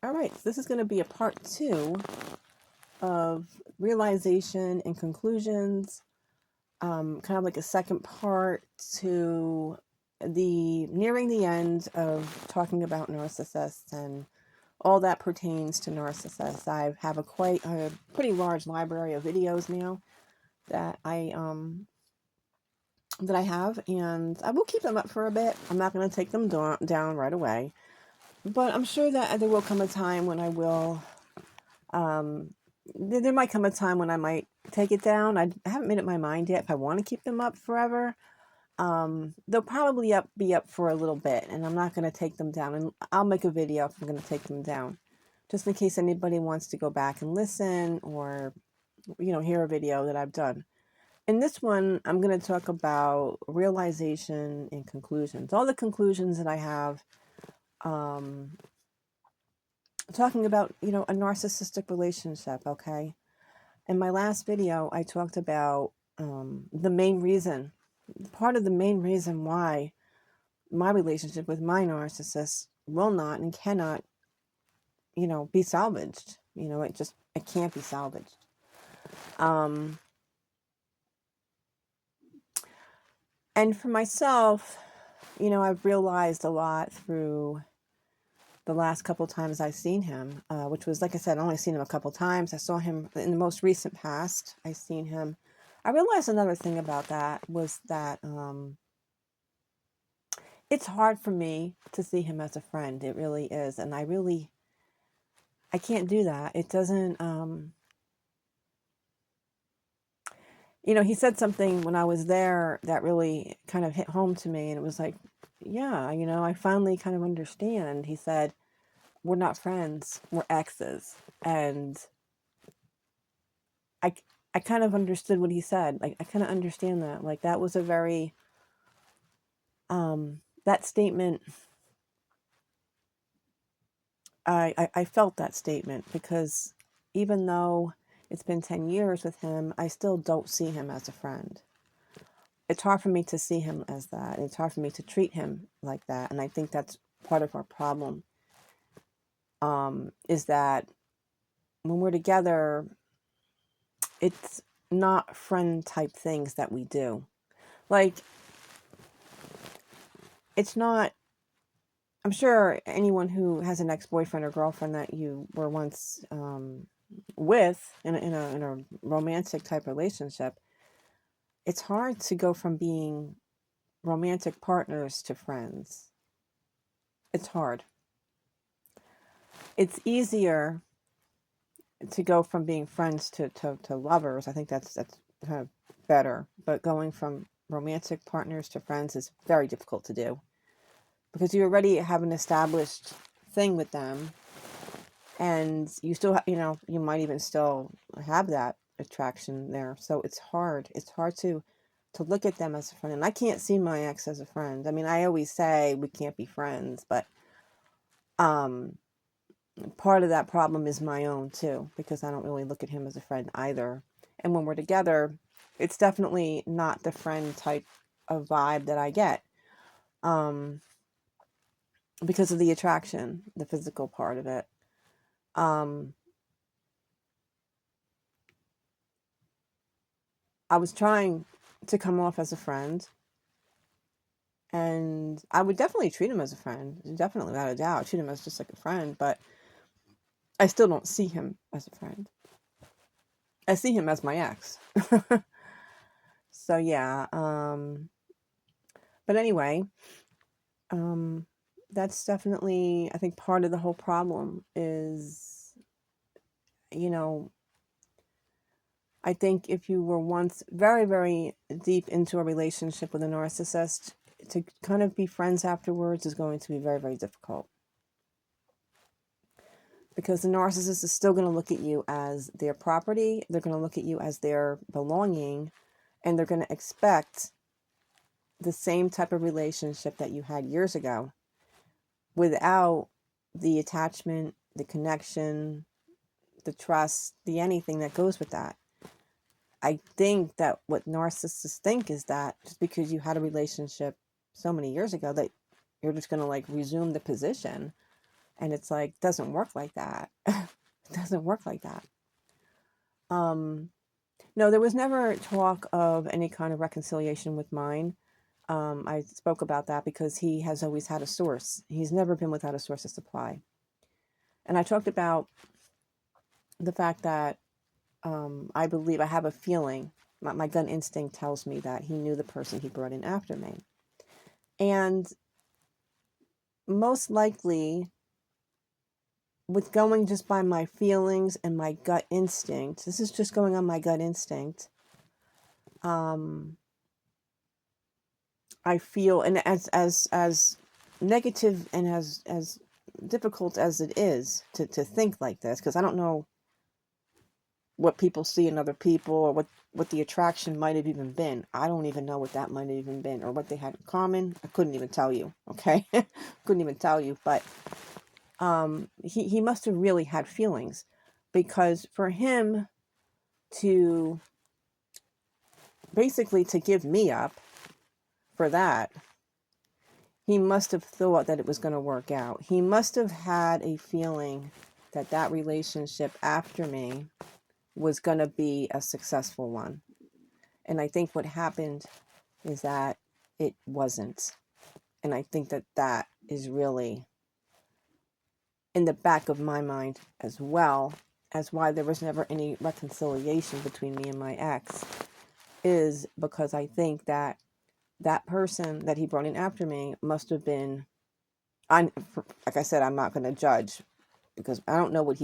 All right, so this is going to be a part 2 of realization and conclusions, kind of like a second part to the nearing the end of talking about narcissists and all that pertains to narcissists. I have a pretty large library of videos now that I have, and I will keep them up for a bit. I'm not going to take them down right away, but I'm sure that there will come a time when I will. Um, there might come a time when I might take it down. I haven't made up my mind yet if I want to keep them up forever. They'll probably be up for a little bit, and I'm not going to take them down. And I'll make a video if I'm going to take them down, just in case anybody wants to go back and listen, or hear a video that I've done. In this one, I'm going to talk about realization and conclusions. All the conclusions that I have, talking about a narcissistic relationship. Okay. In my last video, I talked about part of the main reason why my relationship with my narcissist will not and cannot, be salvaged. It can't be salvaged. And for myself, I've realized a lot through the last couple times I've seen him, which was, like I said, I only seen him a couple times. I saw him in the most recent past. I seen him. I realized another thing about that was that it's hard for me to see him as a friend. It really is. And I can't do that. It doesn't, he said something when I was there that really kind of hit home to me. And it was like, yeah, I finally kind of understand. He said, we're not friends, we're exes. And I kind of understood what he said. Like, I kind of understand that. Like, that was a very, that statement, I felt that statement, because even though it's been 10 years with him, I still don't see him as a friend. It's hard for me to see him as that. It's hard for me to treat him like that. And I think that's part of our problem, is that when we're together, it's not friend type things that we do. Like, it's not, I'm sure anyone who has an ex-boyfriend or girlfriend that you were once with in a romantic type relationship, it's hard to go from being romantic partners to friends. It's hard. It's easier to go from being friends to lovers. I think that's kind of better. But going from romantic partners to friends is very difficult to do, because you already have an established thing with them, and you still you might even still have that attraction there. So it's hard to look at them as a friend. And I can't see my ex as a friend. I mean, I always say we can't be friends, but part of that problem is my own too, because I don't really look at him as a friend either. And when we're together, it's definitely not the friend type of vibe that I get, because of the attraction, the physical part of it. I was trying to come off as a friend, and I would definitely treat him as a friend, definitely, without a doubt, treat him as just like a friend, but I still don't see him as a friend. I see him as my ex. So yeah, but anyway, that's definitely, I think, part of the whole problem is, I think if you were once very, very deep into a relationship with a narcissist, to kind of be friends afterwards is going to be very, very difficult. Because the narcissist is still going to look at you as their property. They're going to look at you as their belonging, and they're going to expect the same type of relationship that you had years ago, without the attachment, the connection, the trust, the anything that goes with that. I think that what narcissists think is that just because you had a relationship so many years ago, that you're just going to like resume the position. And it's like, doesn't work like that. It doesn't work like that. No, there was never talk of any kind of reconciliation with mine. I spoke about that because he has always had a source. He's never been without a source of supply. And I talked about the fact that I believe, I have a feeling, my gun instinct tells me that he knew the person he brought in after me. And most likely, with going just by my feelings and my gut instinct, this is just going on my gut instinct. I feel, and as negative and as difficult as it is to think like this, because I don't know what people see in other people, or what the attraction might have even been. I don't even know what that might have even been, or what they had in common. I couldn't even tell you. Okay. Couldn't even tell you. But he must have really had feelings, because for him to basically to give me up for that, he must have thought that it was going to work out. He must have had a feeling that that relationship after me was going to be a successful one. And I think what happened is that it wasn't. And I think that that is really in the back of my mind as well, as why there was never any reconciliation between me and my ex, is because I think that that person that he brought in after me must have been, like I said, I'm not going to judge because I don't know what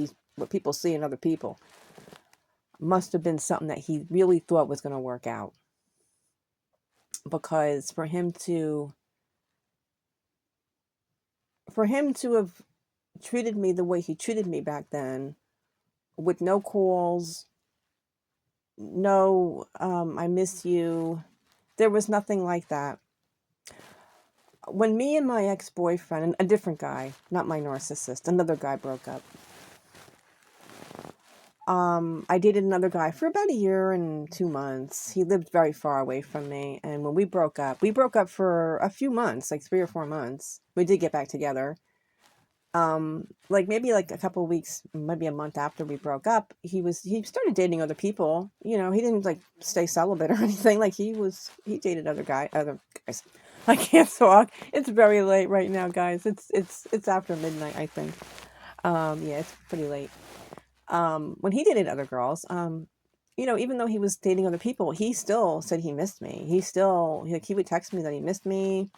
people see in other people. Must have been something that he really thought was going to work out. Because for him to have treated me the way he treated me back then, with no calls, no, I miss you, there was nothing like that. When me and my ex-boyfriend, a different guy, not my narcissist, another guy broke up, I dated another guy for about 1.2 years. He lived very far away from me. And when we broke up for a few months, like 3 or 4 months. We did get back together. Like maybe like a couple of weeks, maybe a month after we broke up, he started dating other people. You know, he didn't like stay celibate or anything. Like he dated other guys. I can't talk. It's very late right now, guys. It's after midnight, I think. Yeah, it's pretty late. When he dated other girls, you know, even though he was dating other people, he still said he missed me. He would text me that he missed me.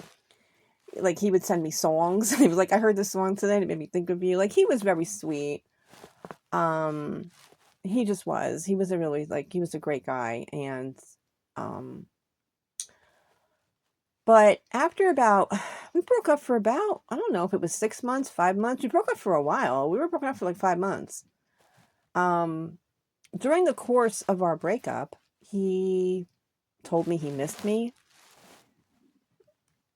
Like he would send me songs. He was like, I heard this song today and it made me think of you. Like he was very sweet. He just was. He was he was a great guy. And but after we broke up for about, I don't know if it was 6 months, 5 months. We broke up for a while. We were broken up for like 5 months. During the course of our breakup, he told me he missed me.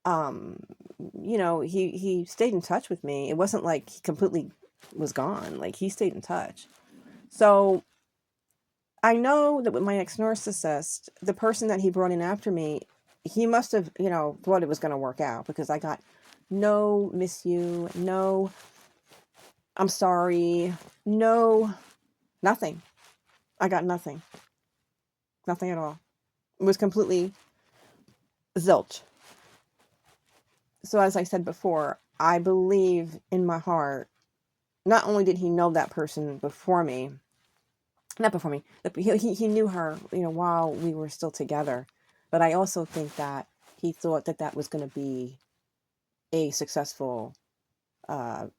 You know, he stayed in touch with me. It wasn't like he completely was gone. Like he stayed in touch. So I know that with my ex-narcissist, the person that he brought in after me, he must have, you know, thought it was going to work out, because I got no miss you, no I'm sorry, no nothing. I got nothing. Nothing at all. It was completely zilch. So as I said before, I believe in my heart, not only did he know that person before me, not before me, he knew her, you know, while we were still together. But I also think that he thought that that was going to be a successful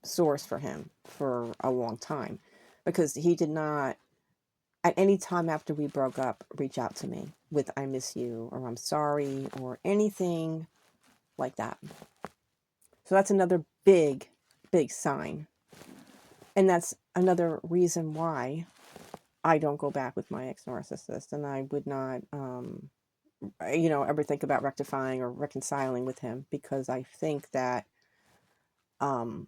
source for him for a long time, because he did not, at any time after we broke up, reach out to me with I miss you or I'm sorry or anything like that. So that's another big, big sign. And that's another reason why I don't go back with my ex-narcissist, and I would not, you know, ever think about rectifying or reconciling with him, because I think that there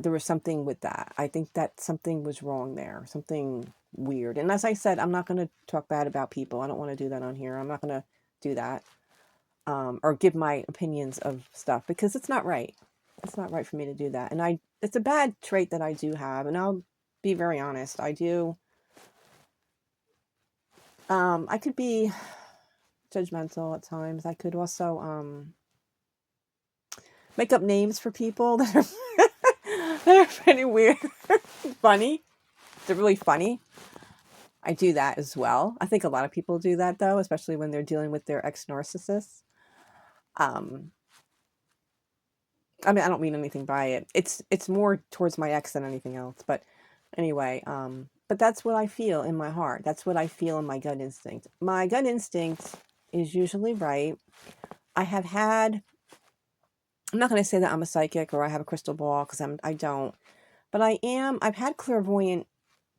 was something with that. I think that something was wrong there, something weird. And as I said, I'm not going to talk bad about people. I don't want to do that on here. I'm not going to do that, or give my opinions of stuff, because it's not right. It's not right for me to do that. And it's a bad trait that I do have. And I'll be very honest. I do, I could be judgmental at times. I could also, make up names for people that are, that are pretty weird, funny. They're really funny. I do that as well. I think a lot of people do that though, especially when they're dealing with their ex-narcissists. Um, I mean, I don't mean anything by it. It's more towards my ex than anything else. But anyway, but that's what I feel in my heart. That's what I feel in my gut instinct. My gut instinct is usually right. I have had. I'm not going to say that I'm a psychic or I have a crystal ball because I don't. But I am. I've had clairvoyant.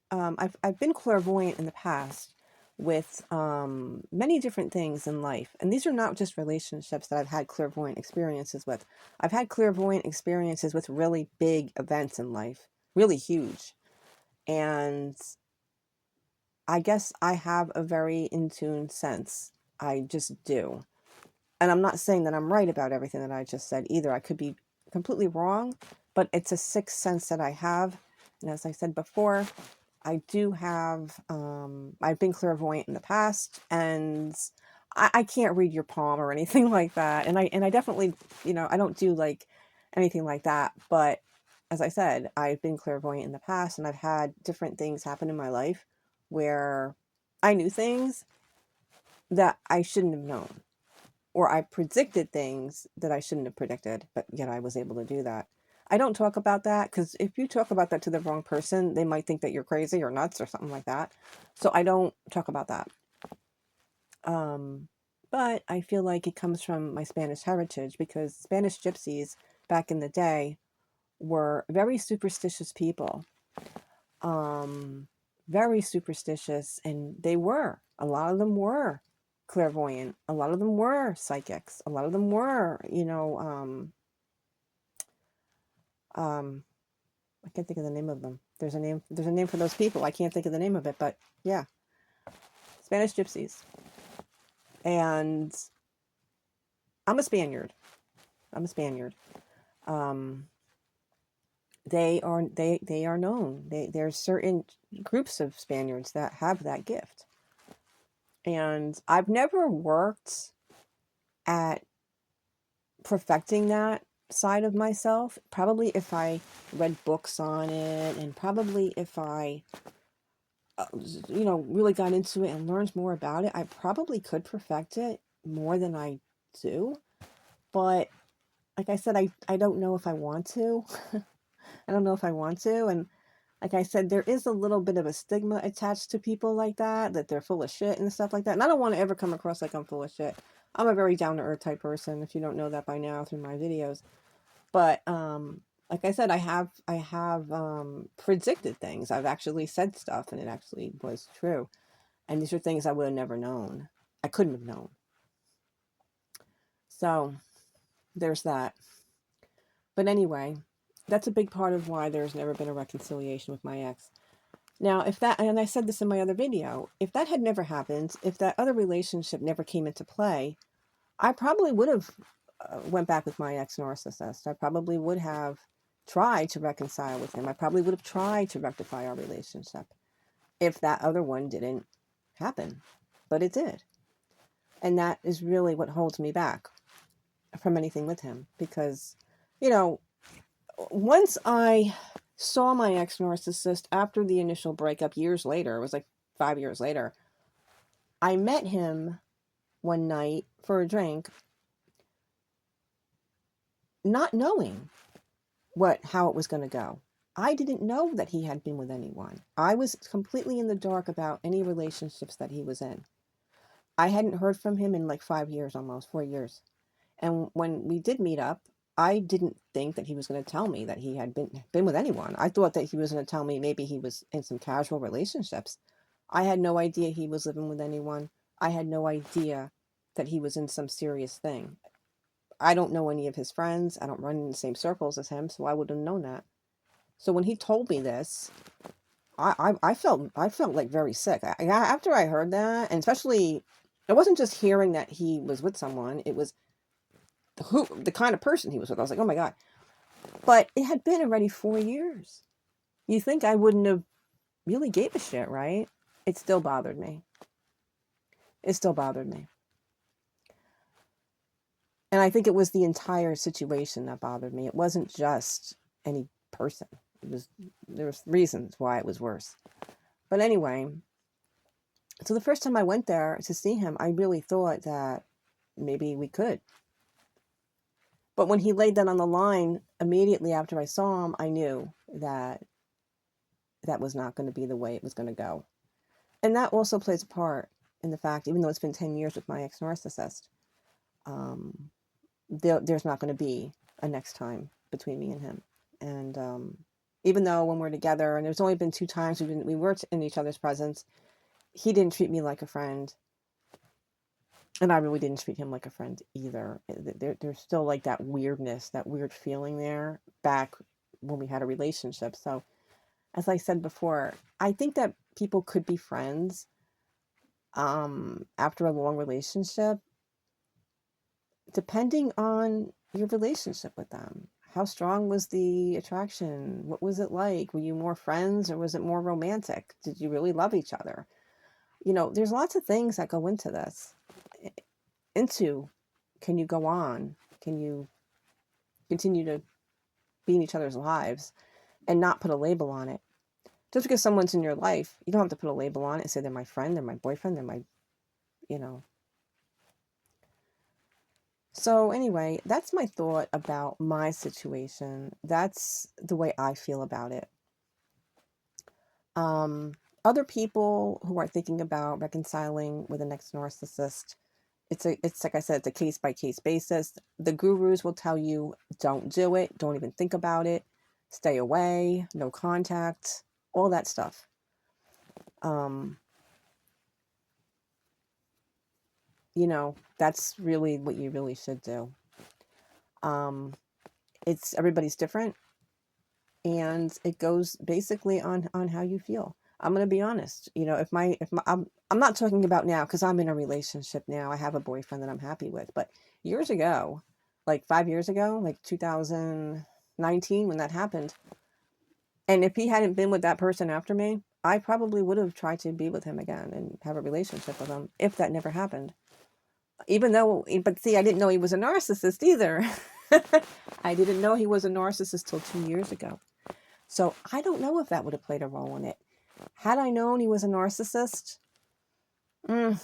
I've been clairvoyant in the past with many different things in life. And these are not just relationships that I've had clairvoyant experiences with. I've had clairvoyant experiences with really big events in life, really huge. And I guess I have a very in tune sense. I just do. And I'm not saying that I'm right about everything that I just said either. I could be completely wrong, but it's a sixth sense that I have. And as I said before, I do have, I've been clairvoyant in the past, and I can't read your palm or anything like that. And I definitely, I don't do like anything like that. But as I said, I've been clairvoyant in the past, and I've had different things happen in my life where I knew things that I shouldn't have known, or I predicted things that I shouldn't have predicted, but yet I was able to do that. I don't talk about that because if you talk about that to the wrong person, they might think that you're crazy or nuts or something like that. So I don't talk about that. But I feel like it comes from my Spanish heritage because Spanish gypsies back in the day were very superstitious people. Very superstitious, and a lot of them were clairvoyant. A lot of them were psychics. A lot of them were, I can't think of the name of them. There's a name for those people. I can't think of the name of it, but yeah, Spanish gypsies. And I'm a Spaniard. I'm a Spaniard. They are known. There's certain groups of Spaniards that have that gift. And I've never worked at perfecting that side of myself. Probably if I read books on it, and probably if I really got into it and learned more about it, I probably could perfect it more than I do. But like I said, I don't know if I want to. I don't know if I want to. And like I said, there is a little bit of a stigma attached to people like that they're full of shit and stuff like that. And I don't want to ever come across like I'm full of shit. I'm a very down-to-earth type person, if you don't know that by now through my videos. But like I said, I have predicted things. I've actually said stuff and it actually was true. And these are things I would have never known. I couldn't have known. So there's that. But anyway, that's a big part of why there's never been a reconciliation with my ex. Now, and I said this in my other video, if that had never happened, if that other relationship never came into play, I probably would have went back with my ex-narcissist. I probably would have tried to reconcile with him. I probably would have tried to rectify our relationship if that other one didn't happen. But it did. And that is really what holds me back from anything with him. Because, once I saw my ex-narcissist after the initial breakup years later, it was like 5 years later, I met him one night for a drink, not knowing how it was going to go. I didn't know that he had been with anyone. I was completely in the dark about any relationships that he was in. I hadn't heard from him in like 5 years, almost 4 years. And when we did meet up, I didn't think that he was going to tell me that he had been with anyone. I thought that he was going to tell me maybe he was in some casual relationships. I had no idea he was living with anyone. I had no idea that he was in some serious thing. I don't know any of his friends. I don't run in the same circles as him, so I wouldn't have known that. So when he told me this, I felt like very sick. After I heard that, and especially, it wasn't just hearing that he was with someone. It was the kind of person he was with. I was like, oh my God. But it had been already 4 years. You think I wouldn't have really gave a shit, right? It still bothered me. It still bothered me. And I think it was the entire situation that bothered me. It wasn't just any person. There was reasons why it was worse. But anyway, so the first time I went there to see him, I really thought that maybe we could. But when he laid that on the line immediately after I saw him, I knew that that was not going to be the way it was going to go. And that also plays a part in the fact, even though it's been 10 years with my ex-narcissist, there's not going to be a next time between me and him. And even though when we're together, and there's only been 2 times we were in each other's presence, he didn't treat me like a friend. And I really didn't treat him like a friend either. There's still like that weirdness, that weird feeling there back when we had a relationship. So, as I said before, I think that people could be friends after a long relationship, depending on your relationship with them. How strong was the attraction? What was it like? Were you more friends or was it more romantic? Did you really love each other? There's lots of things that go into this. Can you go on? Can you continue to be in each other's lives and not put a label on it? Just because someone's in your life, you don't have to put a label on it and say they're my friend, they're my boyfriend, they're my, you know. So anyway, that's my thought about my situation. That's the way I feel about it. Other people who are thinking about reconciling with an ex-narcissist, it's like I said, it's a case-by-case basis. The gurus will tell you, don't do it, don't even think about it, stay away, no contact, all that stuff. That's really what you really should do. Everybody's different, and it goes basically on how you feel. I'm going to be honest. I'm not talking about now because I'm in a relationship now. I have a boyfriend that I'm happy with. But years ago, like 5 years ago, like 2019 when that happened, and if he hadn't been with that person after me, I probably would have tried to be with him again and have a relationship with him if that never happened. But see, I didn't know he was a narcissist either. I didn't know he was a narcissist till 2 years ago. So I don't know if that would have played a role in it. Had I known he was a narcissist, I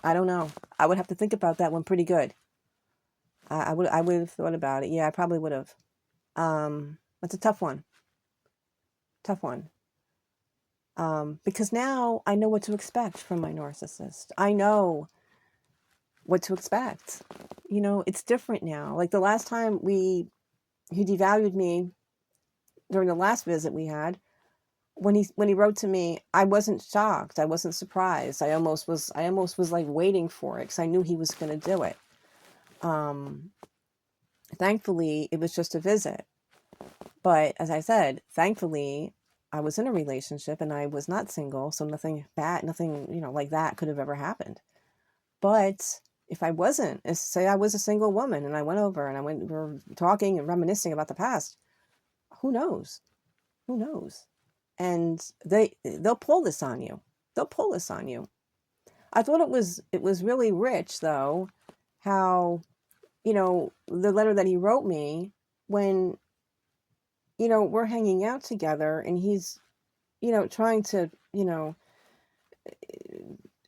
don't know. I would have to think about that one pretty good. I would have thought about it. Yeah, I probably would have. It's a tough one. Because now I know what to expect from my narcissist. I know what to expect. It's different now. Like the last time he devalued me during the last visit we had, when he wrote to me, I wasn't shocked. I wasn't surprised. I almost was like waiting for it because I knew he was going to do it. Thankfully, it was just a visit. But as I said, thankfully, I was in a relationship and I was not single, so nothing bad, nothing, like that could have ever happened. But if I wasn't, say I was a single woman and I went over and we were talking and reminiscing about the past, who knows? Who knows? And they'll pull this on you. They'll pull this on you. I thought it was really rich though, how, the letter that he wrote me when, we're hanging out together and he's, trying to,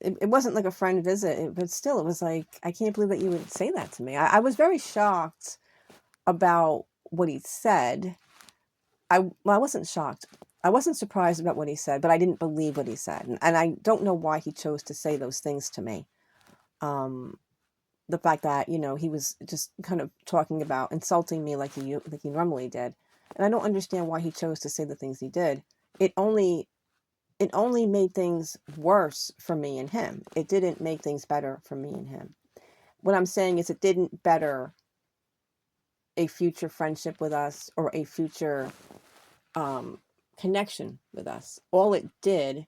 it wasn't like a friend visit, but still it was like, I can't believe that you would say that to me. I was very shocked about what he said. I wasn't shocked. I wasn't surprised about what he said, but I didn't believe what he said. And I don't know why he chose to say those things to me. The fact that, he was just kind of talking about insulting me like he normally did. And I don't understand why he chose to say the things he did. It only made things worse for me and him. It didn't make things better for me and him. What I'm saying is it didn't better a future friendship with us or a future connection with us. All it did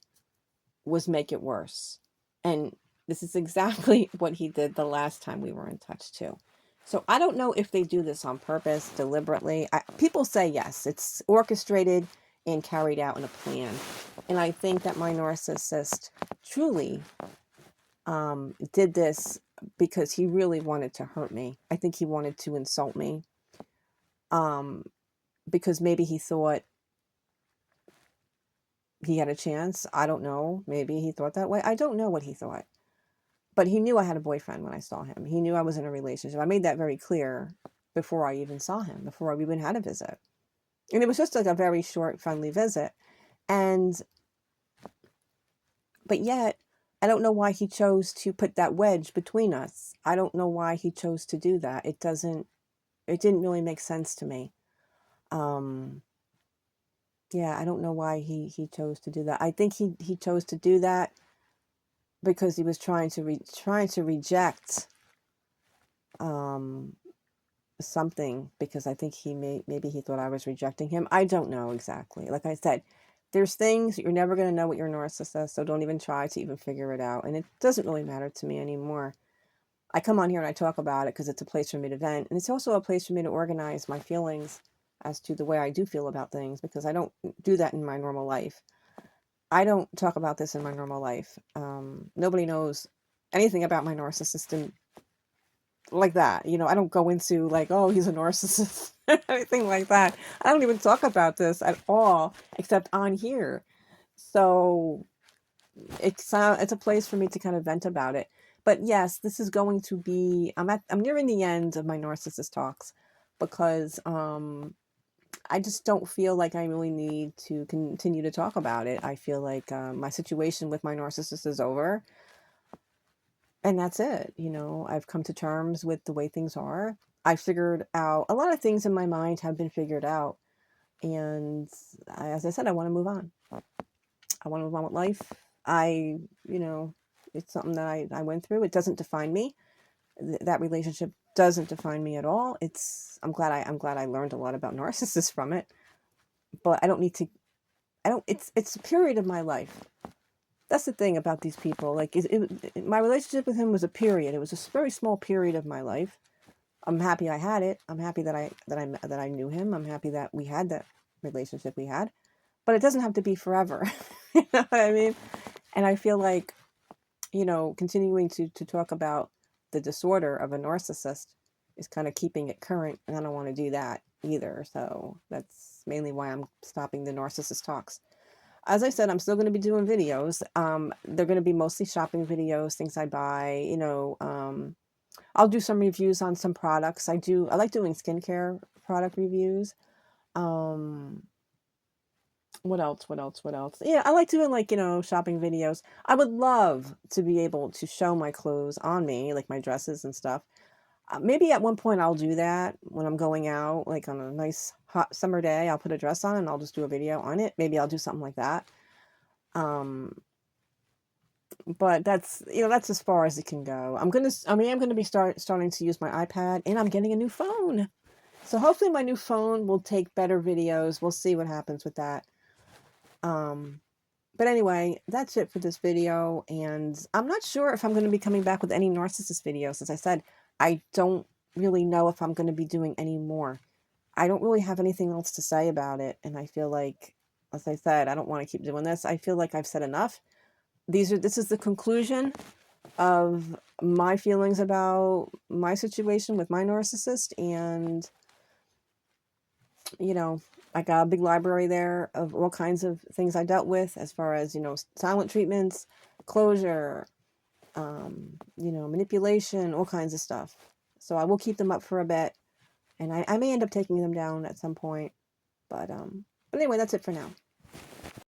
was make it worse. And this is exactly what he did the last time we were in touch too. So I don't know if they do this on purpose, deliberately. People say yes, it's orchestrated and carried out in a plan. And I think that my narcissist truly did this because he really wanted to hurt me. I think he wanted to insult me, um, because maybe he thought he had a chance. I don't know. Maybe he thought that way. I don't know what he thought. But he knew I had a boyfriend when I saw him. He knew I was in a relationship. I made that very clear before I even saw him, before I even had a visit. And it was just like a very short, friendly visit. And, but yet, I don't know why he chose to put that wedge between us. I don't know why he chose to do that. It didn't really make sense to me. Yeah, I don't know why he chose to do that. I think he chose to do that because he was trying to reject something, because I think maybe he thought I was rejecting him. I don't know exactly. Like I said, there's things you're never going to know what your narcissist is, so don't even try to even figure it out. And it doesn't really matter to me anymore. I come on here and I talk about it because it's a place for me to vent, and it's also a place for me to organize my feelings as to the way I do feel about things, because I don't do that in my normal life. I don't talk about this in my normal life. Nobody knows anything about my narcissist like that. You know, I don't go into like, oh, he's a narcissist, anything like that. I don't even talk about this at all, except on here. So it's a place for me to kind of vent about it. But yes, this is going to be, I'm nearing the end of my narcissist talks, because I just don't feel like I really need to continue to talk about it. I feel like my situation with my narcissist is over. And that's it. You know, I've come to terms with the way things are. I figured out a lot of things in my mind have been figured out. And as I said, I want to move on. I want to move on with life. You know, it's something that I went through. It doesn't define me. That relationship doesn't define me at all. I'm glad I learned a lot about narcissists from it. But I don't need to, it's a period of my life. That's the thing about these people. Like, my relationship with him was a period. It was a very small period of my life. I'm happy I had it. I'm happy that I knew him. I'm happy that we had that relationship we had. But it doesn't have to be forever. You know what I mean? And I feel like, you know, continuing to talk about the disorder of a narcissist is kind of keeping it current, and I don't want to do that either. So that's mainly why I'm stopping the narcissist talks. As I said, I'm still going to be doing videos. They're going to be mostly shopping videos, things I buy. You know, I'll do some reviews on some products. I like doing skincare product reviews. What else? What else? What else? Yeah, I like doing, like, you know, shopping videos. I would love to be able to show my clothes on me, like my dresses and stuff. Maybe at one point I'll do that when I'm going out, like on a nice hot summer day. I'll put a dress on and I'll just do a video on it. Maybe I'll do something like that. Um, but that's, you know, that's as far as it can go. I'm gonna be starting to use my iPad, and I'm getting a new phone. So hopefully my new phone will take better videos. We'll see what happens with that. But anyway, that's it for this video, and I'm not sure if I'm going to be coming back with any narcissist videos. As I said, I don't really know if I'm going to be doing any more. I don't really have anything else to say about it, and I feel like, as I said, I don't want to keep doing this. I feel like I've said enough. This is the conclusion of my feelings about my situation with my narcissist, and, you know, I got a big library there of all kinds of things I dealt with, as far as, you know, silent treatments, closure, you know, manipulation, all kinds of stuff. So I will keep them up for a bit, and I may end up taking them down at some point. But anyway, that's it for now.